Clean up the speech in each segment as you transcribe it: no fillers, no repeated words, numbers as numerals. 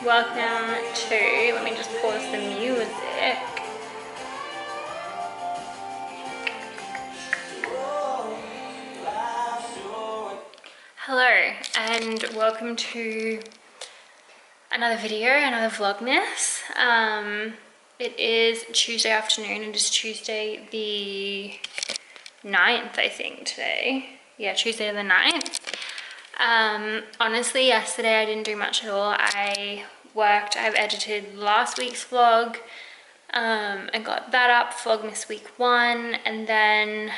Welcome to, let me just pause the music. Hello and welcome to another video, another Vlogmas. It is Tuesday afternoon. It is Tuesday the 9th, I think, today. Yeah, Tuesday the 9th. Honestly, yesterday I didn't do much at all. I've edited last week's vlog and got that up, Vlogmas week 1, and then,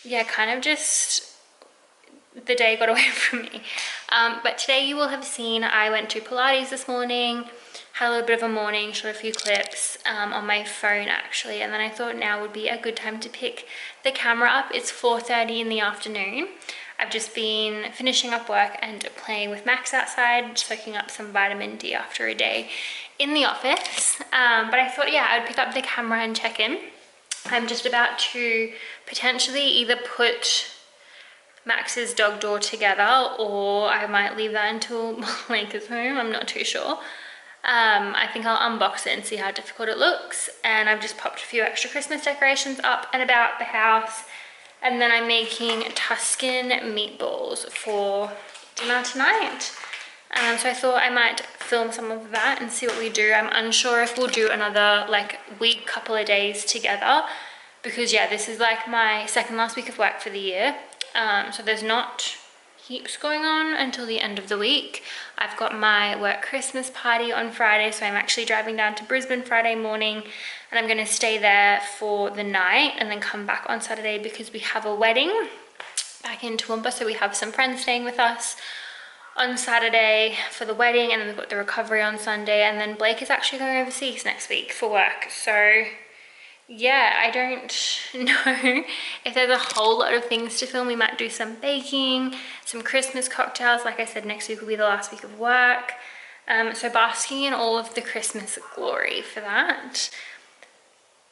yeah, kind of just the day got away from me. But today you will have seen I went to Pilates this morning, had a little bit of a morning, shot a few clips on my phone actually, and then I thought now would be a good time to pick the camera up. It's 4:30 in the afternoon. I've just been finishing up work and playing with Max outside, soaking up some vitamin D after a day in the office. But I thought, yeah, I would pick up the camera and check in. I'm just about to potentially either put Max's dog door together, or I might leave that until Blake is home. I'm not too sure. I think I'll unbox it and see how difficult it looks. And I've just popped a few extra Christmas decorations up and about the house. And then I'm making Tuscan meatballs for dinner tonight. So I thought I might film some of that and see what we do. I'm unsure if we'll do another week, couple of days together, because yeah, this is like my second last week of work for the year. So there's not heaps going on until the end of the week. I've got my work Christmas party on Friday, so I'm actually driving down to Brisbane Friday morning, and I'm going to stay there for the night and then come back on Saturday because we have a wedding back in Toowoomba. So we have some friends staying with us on Saturday for the wedding, and then we've got the recovery on Sunday, and then Blake is actually going overseas next week for work. So yeah, I don't know if there's a whole lot of things to film. We might do some baking, some Christmas cocktails. Like I said, next week will be the last week of work. So basking in all of the Christmas glory for that.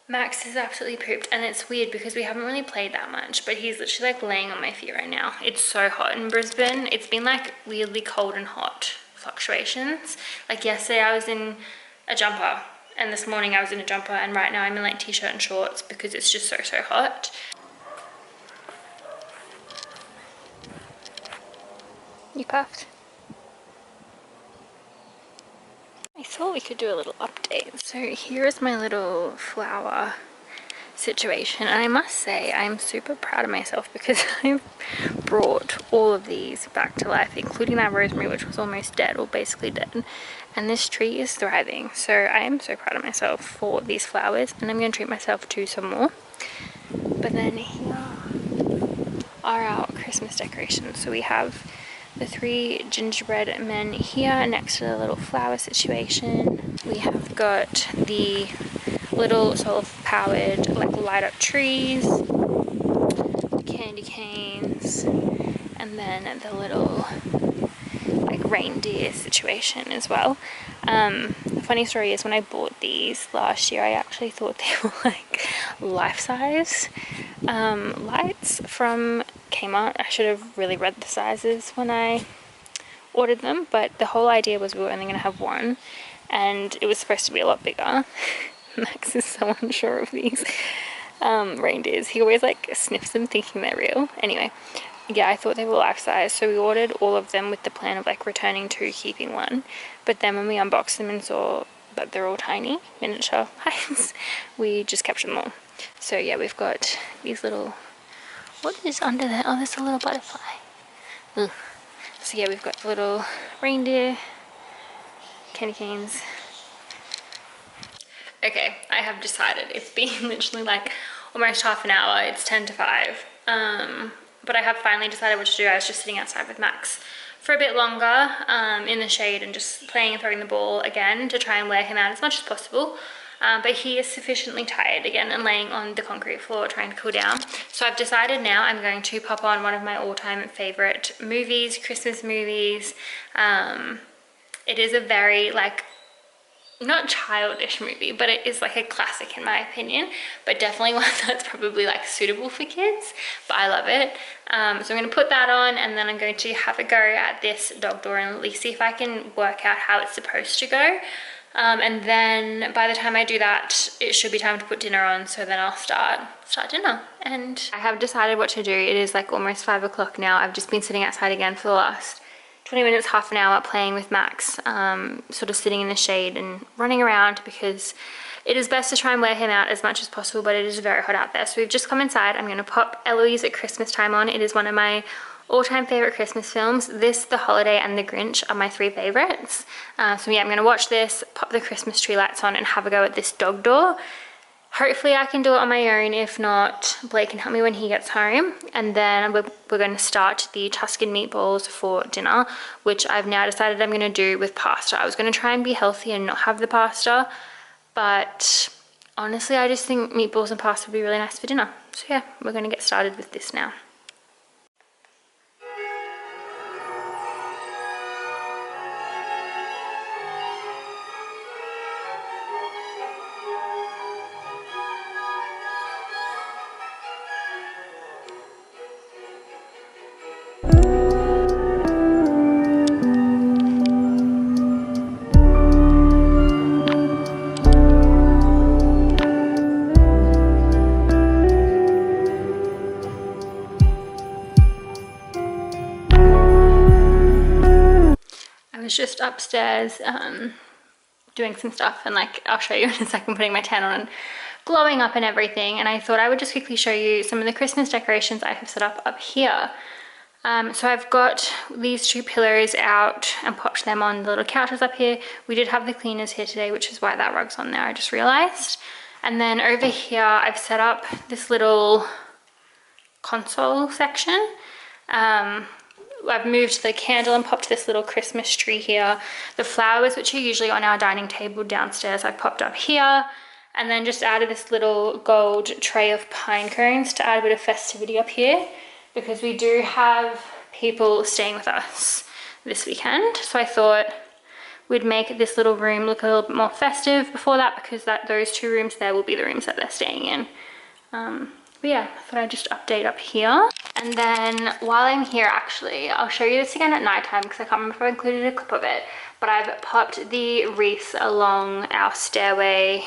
Max is absolutely pooped, and it's weird because we haven't really played that much, but he's literally like laying on my feet right now. It's so hot in Brisbane. It's been like weirdly cold and hot fluctuations. Like yesterday I was in a jumper, and this morning I was in a jumper, and right now I'm in like t-shirt and shorts because it's just so hot. You puffed? I thought we could do a little update. So here is my little flower situation, and I must say I'm super proud of myself because I've brought all of these back to life, including that rosemary, which was almost dead, or basically dead, and this tree is thriving. So I am so proud of myself for these flowers, and I'm going to treat myself to some more. But then here are our Christmas decorations. So we have the 3 gingerbread men here next to the little flower situation. We have got the little solar-powered light up trees, the candy canes, and then the little reindeer situation as well. The funny story is when I bought these last year, I actually thought they were life-size lights from Kmart. I should have really read the sizes when I ordered them, but the whole idea was we were only going to have one, and it was supposed to be a lot bigger. Max is so unsure of these reindeers. He always sniffs them thinking they're real. Anyway, yeah, I thought they were life-size, so we ordered all of them with the plan of returning 2, keeping 1. But then when we unboxed them and saw that they're all tiny, miniature heights, we just kept them all. So yeah, we've got these little, what is under there? Oh, there's a little butterfly. Ugh. So yeah, we've got the little reindeer, candy canes. Okay, I have decided. It's been literally almost half an hour. It's 10 to 5. But I have finally decided what to do. I was just sitting outside with Max for a bit longer in the shade and just playing and throwing the ball again to try and wear him out as much as possible. But he is sufficiently tired again and laying on the concrete floor trying to cool down. So I've decided now I'm going to pop on one of my all-time favorite movies, Christmas movies. It is a very not childish movie, but it is like a classic in my opinion, but definitely one that's probably like suitable for kids, but I love it. So I'm going to put that on, and then I'm going to have a go at this dog door and at least see if I can work out how it's supposed to go. And then by the time I do that, it should be time to put dinner on, so then I'll start dinner. And I have decided what to do. It is like almost 5 o'clock now. I've just been sitting outside again for the last 20 minutes, half an hour playing with Max, sort of sitting in the shade and running around, because it is best to try and wear him out as much as possible, but it is very hot out there. So we've just come inside. I'm going to pop Eloise at Christmas Time on. It is one of my all-time favorite Christmas films. This, The Holiday, and The Grinch are my 3 favorites. So yeah, I'm going to watch this, pop the Christmas tree lights on, and have a go at this dog door. Hopefully I can do it on my own. If not, Blake can help me when he gets home. And then we're going to start the Tuscan meatballs for dinner, which I've now decided I'm going to do with pasta. I was going to try and be healthy and not have the pasta, but honestly I just think meatballs and pasta would be really nice for dinner. So yeah, we're going to get started with this now. Just upstairs doing some stuff, and like I'll show you in a second, putting my tan on and glowing up and everything. And I thought I would just quickly show you some of the Christmas decorations I have set up here. So I've got these 2 pillows out and popped them on the little couches up here. We did have the cleaners here today, which is why that rug's on there, I just realized. And then over here I've set up this little console section. I've moved the candle and popped this little Christmas tree here. The flowers, which are usually on our dining table downstairs, I've popped up here. And then just added this little gold tray of pine cones to add a bit of festivity up here, because we do have people staying with us this weekend. So I thought we'd make this little room look a little bit more festive before that, because those 2 rooms there will be the rooms that they're staying in. But yeah, I thought I'd just update up here. And then while I'm here, actually, I'll show you this again at nighttime, because I can't remember if I included a clip of it, but I've popped the wreath along our stairway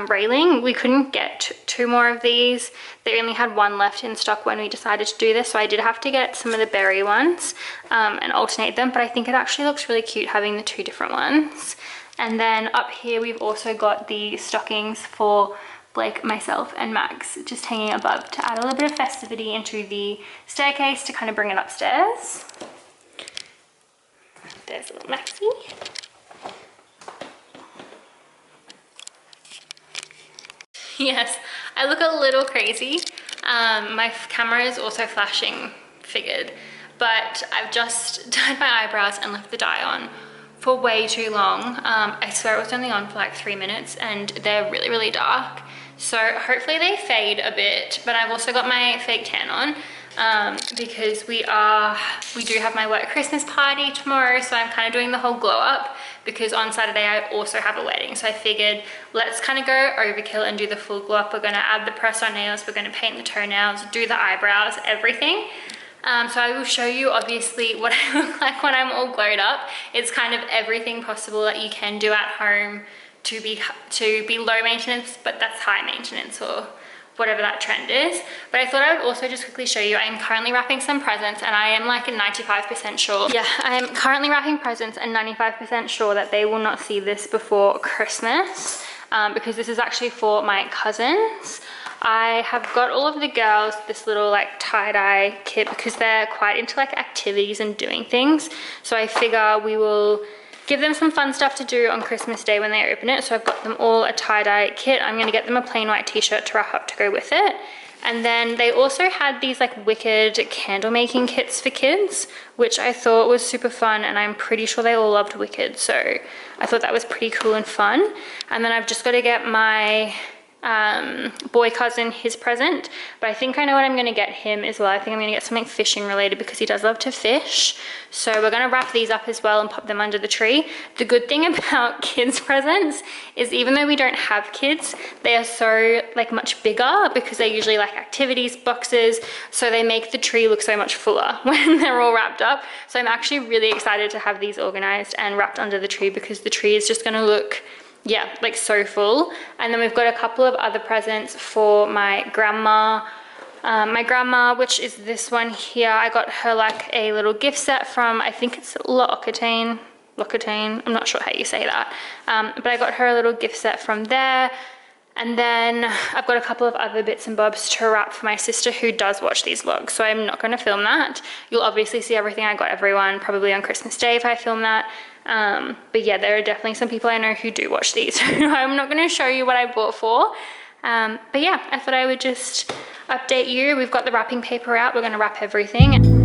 railing. We couldn't get 2 more of these. They only had 1 left in stock when we decided to do this, so I did have to get some of the berry ones and alternate them, but I think it actually looks really cute having the 2 different ones. And then up here we've also got the stockings for Blake, myself, and Max just hanging above to add a little bit of festivity into the staircase to kind of bring it upstairs. There's a little Maxie. Yes, I look a little crazy. My camera is also flashing, figured, but I've just dyed my eyebrows and left the dye on for way too long. I swear it was only on for like 3 minutes, and they're really, really dark. So hopefully they fade a bit, but I've also got my fake tan on because we do have my work Christmas party tomorrow, so I'm kind of doing the whole glow up, because on Saturday I also have a wedding. So I figured let's kind of go overkill and do the full glow up. We're going to add the press on nails, we're going to paint the toenails, do the eyebrows, everything. So I will show you obviously what I look like when I'm all glowed up. It's kind of everything possible that you can do at home to be low maintenance, but that's high maintenance, or whatever that trend is. But I thought I would also just quickly show you, I am currently wrapping some presents, and I am like 95% sure. Yeah, I am currently wrapping presents and 95% sure that they will not see this before Christmas, because this is actually for my cousins. I have got all of the girls this little like tie-dye kit, because they're quite into like activities and doing things. So I figure we will give them some fun stuff to do on Christmas Day when they open it. So I've got them all a tie-dye kit. I'm going to get them a plain white t-shirt to wrap up to go with it. And then they also had these like wicked candle making kits for kids, which I thought was super fun, and I'm pretty sure they all loved Wicked. So I thought that was pretty cool and fun. And then I've just got to get my boy cousin his present, but I think I know what I'm going to get him as well. I think I'm going to get something fishing related because he does love to fish. So we're going to wrap these up as well and pop them under the tree. The good thing about kids presents is even though we don't have kids, they are so like much bigger because they're usually like activities boxes, so they make the tree look so much fuller when they're all wrapped up. So I'm actually really excited to have these organized and wrapped under the tree because the tree is just going to look, yeah, like so full. And then we've got a couple of other presents for my grandma. My grandma, which is this one here, I got her like a little gift set from, I think it's L'Occitane, I'm not sure how you say that. But I got her a little gift set from there. And then I've got a couple of other bits and bobs to wrap for my sister who does watch these vlogs, so I'm not going to film that. You'll obviously see everything I got everyone probably on Christmas Day if I film that. But yeah, there are definitely some people I know who do watch these. I'm not going to show you what I bought for. But yeah, I thought I would just update you. We've got the wrapping paper out. We're going to wrap everything.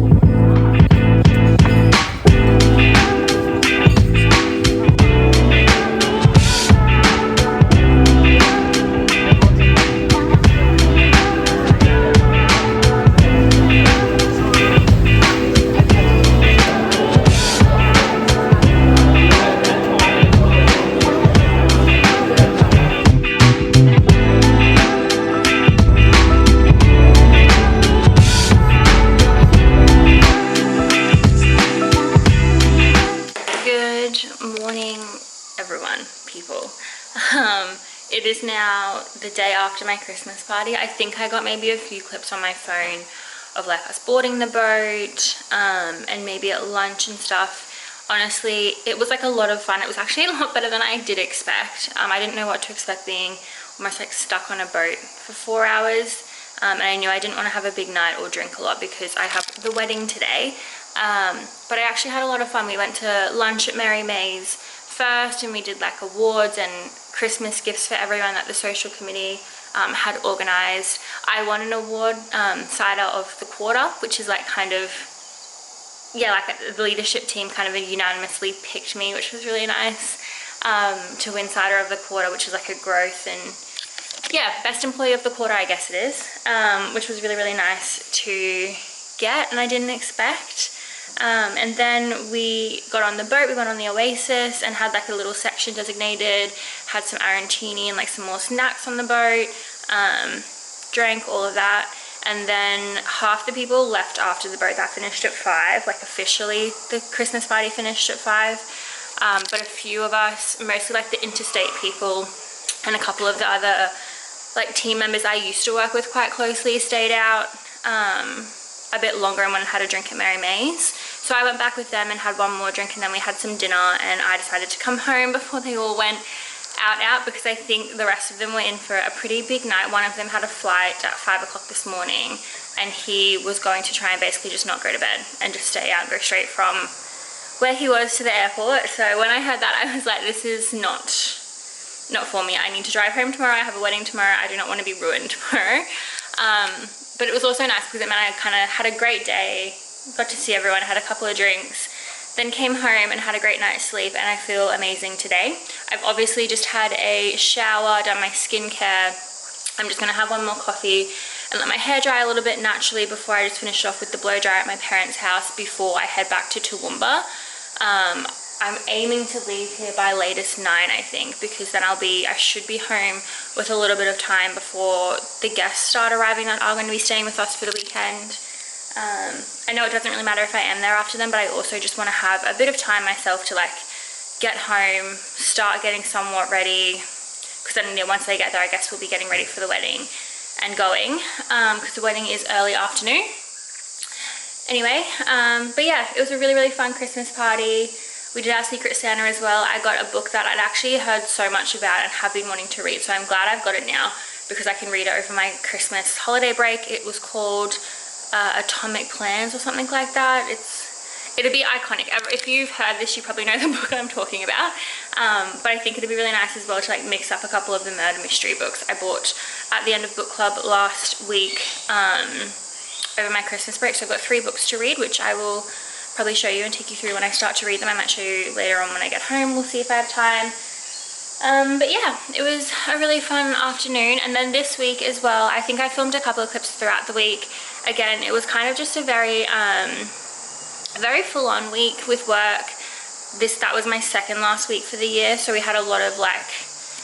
It is now the day after my Christmas party. I think I got maybe a few clips on my phone of like us boarding the boat and maybe at lunch and stuff. Honestly, it was like a lot of fun. It was actually a lot better than I did expect. I didn't know what to expect being almost like stuck on a boat for 4 hours. And I knew I didn't want to have a big night or drink a lot because I have the wedding today. But I actually had a lot of fun. We went to lunch at Mary May's first and we did like awards and Christmas gifts for everyone that the social committee had organized. I won an award, cider of the quarter, which is like kind of, yeah, like the leadership team kind of unanimously picked me, which was really nice, to win cider of the quarter, which is like a growth and yeah, best employee of the quarter, I guess it is, which was really, really nice to get and I didn't expect. And then we got on the boat, we went on the Oasis and had like a little section designated, had some arancini and like some more snacks on the boat, drank all of that. And then half the people left after the boat. That finished at 5, like officially the Christmas party finished at 5. But a few of us, mostly like the interstate people and a couple of the other like team members I used to work with quite closely, stayed out a bit longer and went and had a drink at Mary May's. So I went back with them and had one more drink and then we had some dinner and I decided to come home before they all went out because I think the rest of them were in for a pretty big night. One of them had a flight at 5 o'clock this morning and he was going to try and basically just not go to bed and just stay out and go straight from where he was to the airport. So when I heard that, I was like, this is not for me. I need to drive home tomorrow. I have a wedding tomorrow. I do not want to be ruined tomorrow. But it was also nice because it meant I kind of had a great day, got to see everyone, had a couple of drinks, then came home and had a great night's sleep and I feel amazing today. I've obviously just had a shower, done my skincare. I'm just going to have one more coffee and let my hair dry a little bit naturally before I just finish off with the blow dryer at my parents' house before I head back to Toowoomba. I'm aiming to leave here by latest 9, I think, because then I should be home with a little bit of time before the guests start arriving that are going to be staying with us for the weekend. I know it doesn't really matter if I am there after them, but I also just want to have a bit of time myself to like get home, start getting somewhat ready, because then once they get there, I guess we'll be getting ready for the wedding and going, because the wedding is early afternoon. Anyway, but yeah, it was a really, really fun Christmas party. We did our Secret Santa as well. I got a book that I'd actually heard so much about and have been wanting to read, so I'm glad I've got it now because I can read it over my Christmas holiday break. It was called Atomic Plans or something like that. It'll be iconic. If you've heard this, you probably know the book I'm talking about. But I think it'd be really nice as well to like mix up a couple of the murder mystery books I bought at the end of book club last week over my Christmas break. So I've got 3 books to read, which I will probably show you and take you through when I start to read them. I might show you later on when I get home. We'll see if I have time. But yeah, it was a really fun afternoon. And then this week as well, I think I filmed a couple of clips throughout the week. Again, it was kind of just a very full-on week with work. That was my second last week for the year, so we had a lot of like,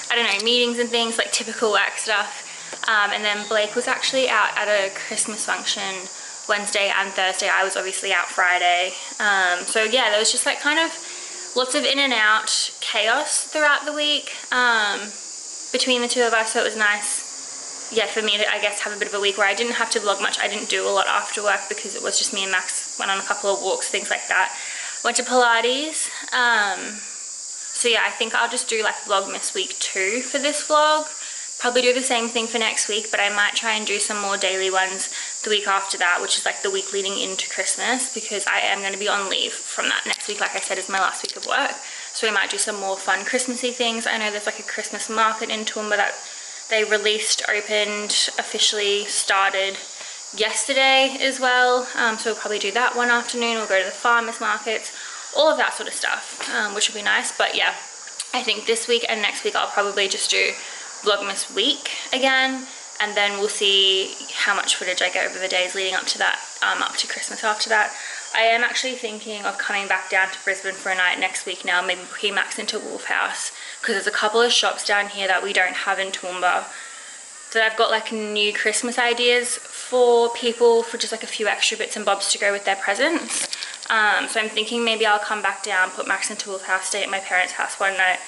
I don't know, meetings and things, like typical work stuff. And then Blake was actually out at a Christmas function Wednesday and Thursday. I was obviously out Friday. So yeah, there was just like kind of lots of in and out chaos throughout the week between the two of us, so it was nice, yeah, for me to, I guess, have a bit of a week where I didn't have to vlog much. I didn't do a lot after work because it was just me and Max, went on a couple of walks, things like that. Went to Pilates. So yeah, I think I'll just do like Vlogmas week 2 for this vlog. Probably do the same thing for next week, but I might try and do some more daily ones the week after that, which is like the week leading into Christmas, because I am going to be on leave from that next week. Like I said, is my last week of work, so we might do some more fun Christmassy things. I know there's like a Christmas market in Toowoomba that they released, opened, officially started yesterday as well. So we'll probably do that one afternoon. We'll go to the farmers markets, all of that sort of stuff, which will be nice. But yeah, I think this week and next week I'll probably just do Vlogmas week again, and then we'll see how much footage I get over the days leading up to that, up to Christmas after that. I am actually thinking of coming back down to Brisbane for a night next week now, maybe booking Max into WFH, because there's a couple of shops down here that we don't have in Toowoomba. So I've got like new Christmas ideas for people, for just like a few extra bits and bobs to go with their presents. So I'm thinking maybe I'll come back down, put Max into WFH, stay at my parents' house one night,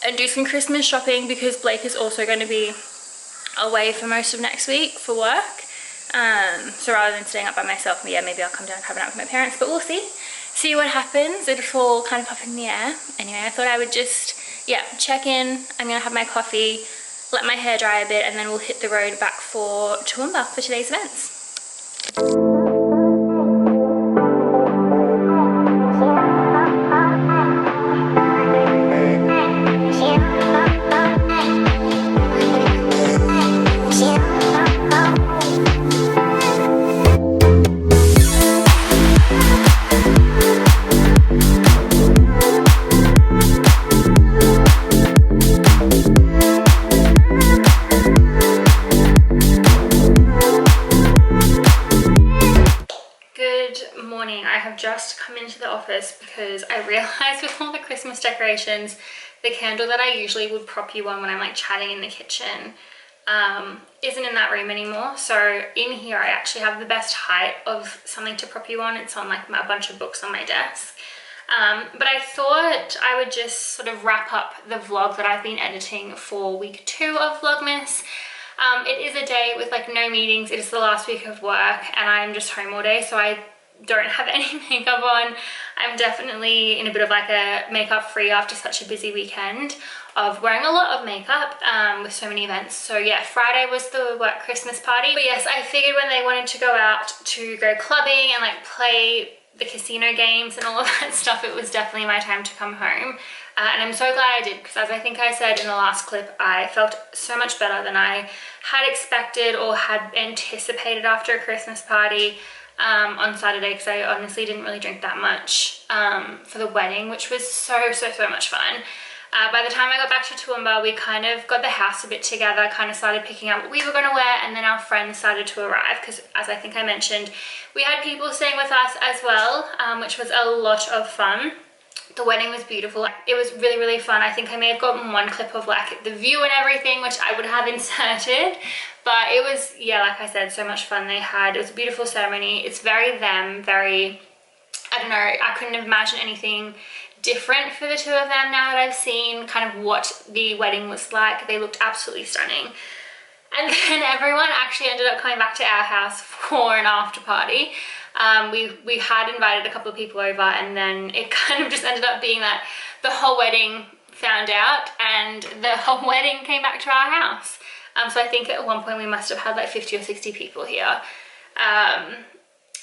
and do some Christmas shopping, because Blake is also going to be away for most of next week for work. So rather than staying up by myself, yeah, maybe I'll come down and have a night with my parents, but we'll see what happens. It's all kind of up in the air. Anyway, I thought I would just, yeah, check in. I'm gonna have my coffee, let my hair dry a bit, and then we'll hit the road back for Toowoomba for today's events. Just come into the office because I realized with all the Christmas decorations, the candle that I usually would prop you on when I'm like chatting in the kitchen isn't in that room anymore. So in here I actually have the best height of something to prop you on. It's on like a bunch of books on my desk. But I thought I would just sort of wrap up the vlog that I've been editing for week 2 of Vlogmas. It is a day with like no meetings. It is the last week of work and I'm just home all day, so I don't have any makeup on. I'm definitely in a bit of like a makeup free after such a busy weekend of wearing a lot of makeup with so many events. So yeah, Friday was the work Christmas party. But yes, I figured when they wanted to go out to go clubbing and like play the casino games and all of that stuff, it was definitely my time to come home. And I'm so glad I did, because as I think I said in the last clip, I felt so much better than I had expected or had anticipated after a Christmas party on Saturday, because I honestly didn't really drink that much for the wedding, which was so much fun. By the time I got back to Toowoomba, we kind of got the house a bit together, kind of started picking out what we were going to wear, and then our friends started to arrive, because as I think I mentioned, we had people staying with us as well, which was a lot of fun. The wedding was beautiful. It was really fun. I think I may have gotten one clip of like the view and everything, which I would have inserted, but it was, yeah, like I said, so much fun. It was a beautiful ceremony. It's very them, very, I don't know, I couldn't imagine anything different for the two of them now that I've seen kind of what the wedding was like. They looked absolutely stunning. And then everyone actually ended up coming back to our house for an after party. We had invited a couple of people over, and then it kind of just ended up being that the whole wedding found out and the whole wedding came back to our house. So I think at one point we must have had like 50 or 60 people here.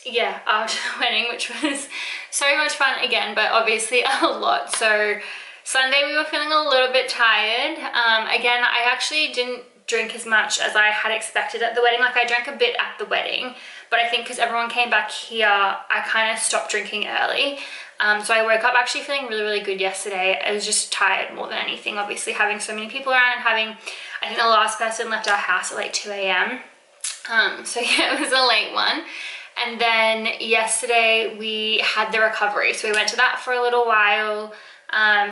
Yeah, after the wedding, which was so much fun again, but obviously a lot. So Sunday we were feeling a little bit tired. Again, I actually didn't drink as much as I had expected at the wedding. Like I drank a bit at the wedding, but I think because everyone came back here, I kind of stopped drinking early. So I woke up actually feeling really, really good yesterday. I was just tired more than anything, obviously having so many people around and having, I think the last person left our house at like 2 a.m. So yeah, it was a late one. And then yesterday we had the recovery. So we went to that for a little while,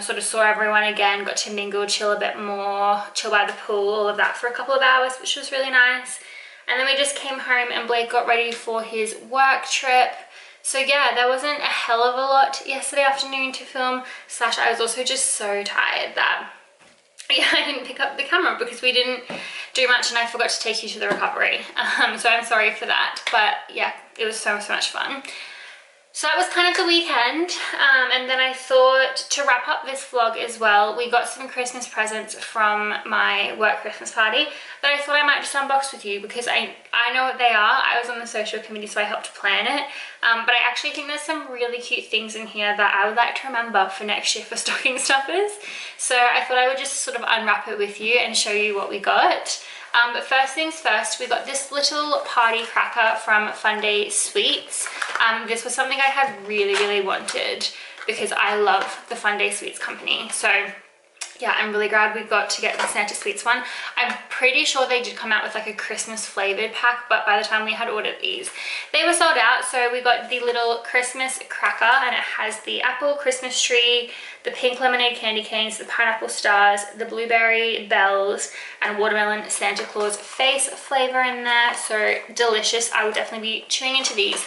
sort of saw everyone again, got to mingle, chill a bit more, chill by the pool, all of that for a couple of hours, which was really nice. And then we just came home and Blake got ready for his work trip. So yeah, there wasn't a hell of a lot yesterday afternoon to film, slash I was also just so tired that yeah, I didn't pick up the camera because we didn't do much and I forgot to take you to the recovery. So I'm sorry for that, but yeah, it was so much fun. So that was kind of the weekend, and then I thought to wrap up this vlog as well, we got some Christmas presents from my work Christmas party that I thought I might just unbox with you because I know what they are. I was on the social committee, so I helped plan it, but I actually think there's some really cute things in here that I would like to remember for next year for stocking stuffers. So I thought I would just sort of unwrap it with you and show you what we got. But first things first, we got this little party cracker from Fun Day Sweets. This was something I had really wanted because I love the Fun Day Sweets company. So yeah, I'm really glad we got to get the Santa Sweets one. I'm pretty sure they did come out with like a Christmas flavored pack, but by the time we had ordered these, they were sold out. So we got the little Christmas cracker and it has the apple Christmas tree, the pink lemonade candy canes, the pineapple stars, the blueberry bells, and watermelon Santa Claus face flavor in there. So delicious. I will definitely be tuning into these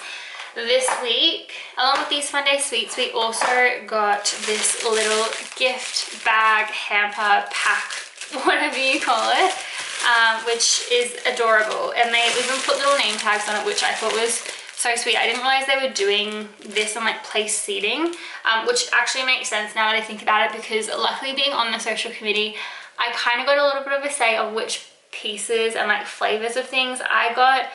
this week. Along with these Fun Day Sweets, we also got this little gift bag, hamper, pack, whatever you call it, which is adorable. And they even put little name tags on it, which I thought was so sweet. I didn't realize they were doing this on like place seating, which actually makes sense now that I think about it, because luckily being on the social committee, I kind of got a little bit of a say of which pieces and like flavors of things I got.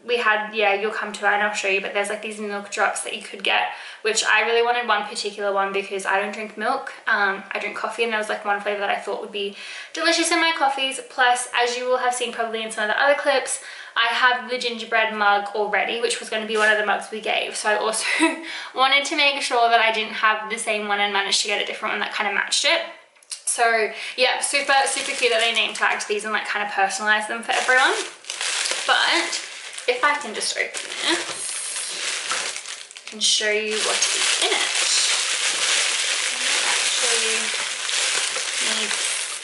We had, yeah, you'll come to it and I'll show you, but there's like these milk drops that you could get, which I really wanted one particular one because I don't drink milk. I drink coffee, and there was like one flavor that I thought would be delicious in my coffees. Plus, as you will have seen probably in some of the other clips, I have the gingerbread mug already, which was going to be one of the mugs we gave. So I also wanted to make sure that I didn't have the same one and managed to get a different one that kind of matched it. So yeah, super cute that they name tagged these and like kind of personalized them for everyone. But if I can just open it and show you what is in it. Actually need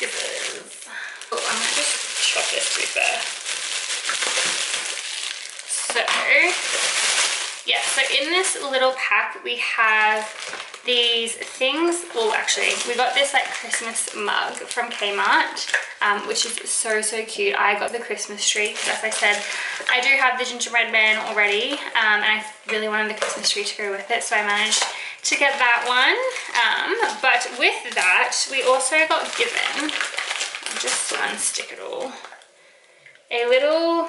scissors. Oh, I'm gonna just chop this to be fair. So yeah, so in this little pack we have these things. Well, actually we got this like Christmas mug from Kmart, which is so cute. I got the Christmas tree because, as I said, I do have the gingerbread man already, and I really wanted the Christmas tree to go with it, so I managed to get that one. But with that we also got given, I'll just unstick it all, a little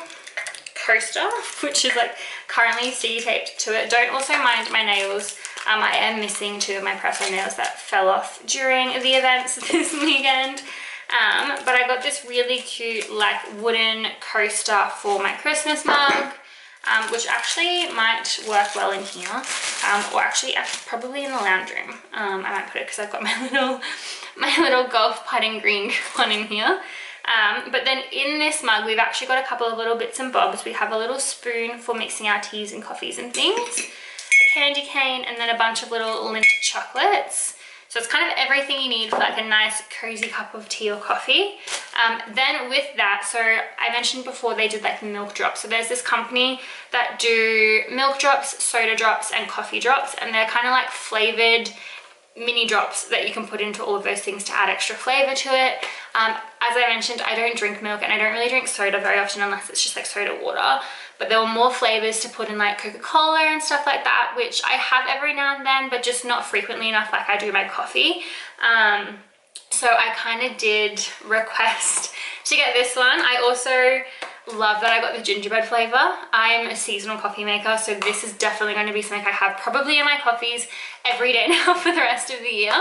coaster, which is like currently sticky taped to it. Don't also mind my nails. I am missing 2 of my press-on nails that fell off during the events this weekend. But I got this really cute like wooden coaster for my Christmas mug, which actually might work well in here, or actually probably in the lounge room. I might put it because I've got my little golf putting green one in here. But then in this mug we've actually got a couple of little bits and bobs. We have a little spoon for mixing our teas and coffees and things, a candy cane, and then a bunch of little Lindt chocolates. So it's kind of everything you need for like a nice cozy cup of tea or coffee. Then with that, so I mentioned before they did like milk drops. So there's this company that do milk drops, soda drops, and coffee drops, and they're kind of like flavored mini drops that you can put into all of those things to add extra flavor to it. As I mentioned, I don't drink milk and I don't really drink soda very often unless it's just like soda water, but there were more flavors to put in like Coca-Cola and stuff like that, which I have every now and then, but just not frequently enough like I do my coffee. So I kind of did request to get this one. I also love that I got the gingerbread flavor. I'm a seasonal coffee maker, so this is definitely going to be something I have probably in my coffees every day now for the rest of the year.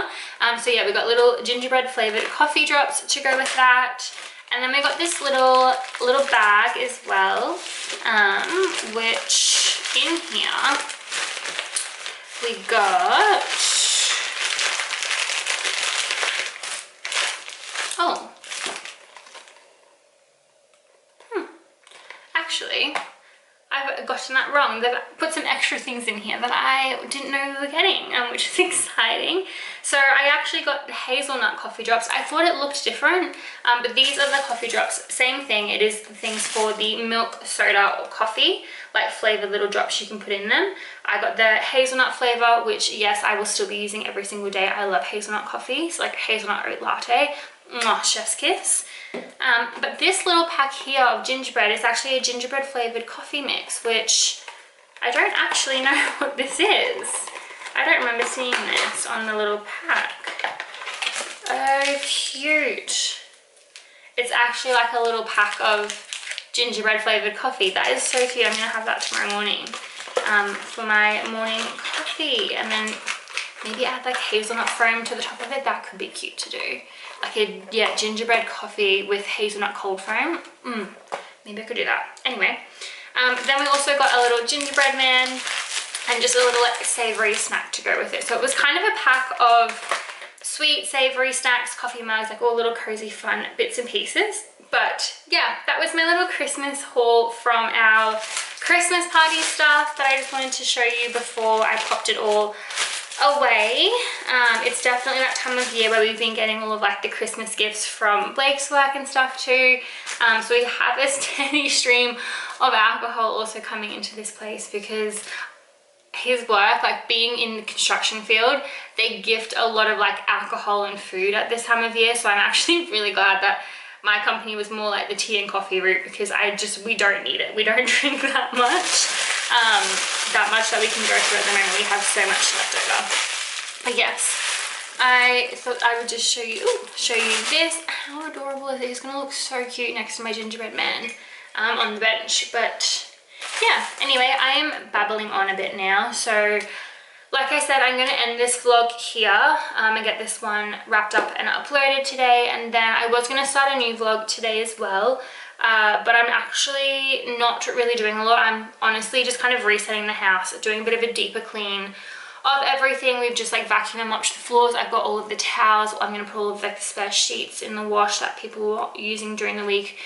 So yeah, we got little gingerbread flavored coffee drops to go with that. And then we got this little bag as well, which in here we got, oh, actually, I've gotten that wrong. They've put some extra things in here that I didn't know we were getting, which is exciting. So I actually got the hazelnut coffee drops. I thought it looked different, but these are the coffee drops. Same thing. It is the things for the milk, soda, or coffee, like flavored little drops you can put in them. I got the hazelnut flavor, which yes, I will still be using every single day. I love hazelnut coffees, like hazelnut oat latte. Mwah, chef's kiss. But this little pack here of gingerbread is actually a gingerbread flavored coffee mix, which I don't actually know what this is. I don't remember seeing this on the little pack. Oh, cute. It's actually like a little pack of gingerbread flavored coffee. That is so cute. I'm gonna have that tomorrow morning for my morning coffee, and then maybe add like hazelnut foam to the top of it. That could be cute to do. Like a, yeah, gingerbread coffee with hazelnut cold foam. Maybe I could do that. Anyway, then we also got a little gingerbread man and just a little like savory snack to go with it. So it was kind of a pack of sweet savory snacks, coffee mugs, like all little cozy fun bits and pieces. But yeah, that was my little Christmas haul from our Christmas party stuff that I just wanted to show you before I popped it all away. It's definitely that time of year where we've been getting all of like the Christmas gifts from Blake's work and stuff too. So we have a steady stream of alcohol also coming into this place because his work, like being in the construction field, they gift a lot of like alcohol and food at this time of year. So I'm actually really glad that my company was more like the tea and coffee route, because we don't need it. We don't drink that much that we can go through at the moment. We have so much left over. But yes, I thought I would just show you this. How adorable is it? It's gonna look so cute next to my gingerbread man on the bench. But yeah, anyway, I am babbling on a bit now. So like I said, I'm going to end this vlog here and get this one wrapped up and uploaded today. And then I was going to start a new vlog today as well. But I'm actually not really doing a lot. I'm honestly just kind of resetting the house, doing a bit of a deeper clean of everything. We've just like vacuumed and mopped the floors. I've got all of the towels. I'm going to put all of like the spare sheets in the wash that people were using during the week.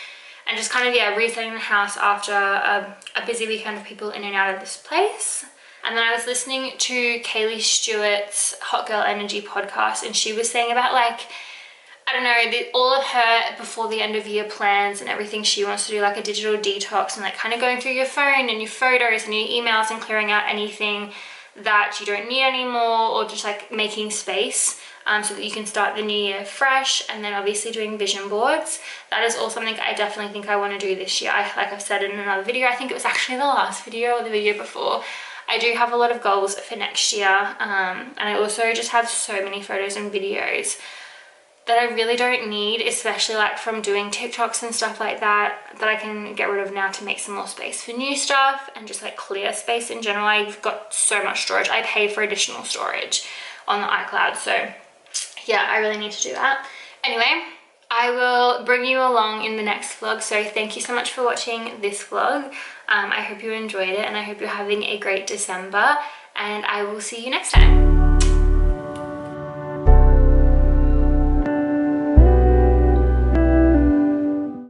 And just kind of, yeah, resetting the house after a busy weekend of people in and out of this place. And then I was listening to Kaylee Stewart's Hot Girl Energy podcast, and she was saying about like, I don't know, all of her before the end of year plans and everything. She wants to do like a digital detox and like kind of going through your phone and your photos and your emails and clearing out anything that you don't need anymore, or just like making space so that you can start the new year fresh. And then obviously doing vision boards. That is all something I definitely think I want to do this year. Like I've said in another video, I think it was actually the last video or the video before, I do have a lot of goals for next year, and I also just have so many photos and videos that I really don't need, especially like from doing TikToks and stuff like that, that I can get rid of now to make some more space for new stuff and just like clear space in general. I've got so much storage. I pay for additional storage on the iCloud, so yeah, I really need to do that. Anyway, I will bring you along in the next vlog. So thank you so much for watching this vlog. I hope you enjoyed it, and I hope you're having a great December, and I will see you next time.